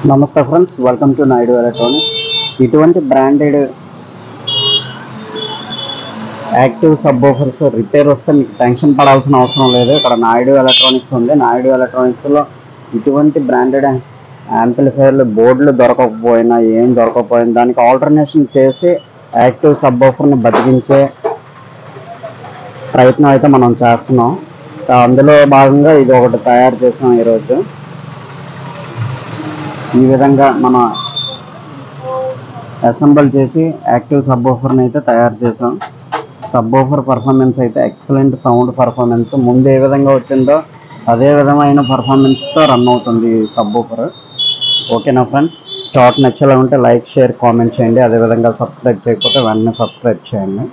నమస్తే friends, welcome to Naidu electronics. ఇటువంటి branded active subwoofers repair వస్తే మీకు టెన్షన్ పడాల్సిన అవసరం లేదు. ఇక్కడ నాయుడు ఎలక్ట్రానిక్స్ ఉంది. నాయుడు ఎలక్ట్రానిక్స్లో ఇటువంటి బ్రాండెడ్ యాంప్లిఫైర్లు బోర్డులు దొరకకపోయినా ఏం దొరకకపోయినా దానికి ఆల్టర్నేషన్ చేసి యాక్టివ్ సబ్ వూఫర్ని బతికించే ప్రయత్నం అయితే మనం చేస్తున్నాం. అందులో భాగంగా ఇది ఒకటి తయారు చేసాం ఈరోజు. ఈ విధంగా మనం అసెంబుల్ చేసి యాక్టివ్ సబ్ వూఫర్ని అయితే తయారు చేసాం. సబ్ వూఫర్ పర్ఫార్మెన్స్ అయితే ఎక్సలెంట్ సౌండ్ పర్ఫార్మెన్స్. ముందు ఏ విధంగా వచ్చిందో అదే విధమైన పర్ఫార్మెన్స్తో రన్ అవుతుంది ఈ సబ్ వూఫర్. ఓకేనా ఫ్రెండ్స్, షార్ట్ నచ్చేలా ఉంటే లైక్, షేర్, కామెంట్ చేయండి. అదేవిధంగా సబ్స్క్రైబ్ చేయకపోతే వెంటనే సబ్స్క్రైబ్ చేయండి.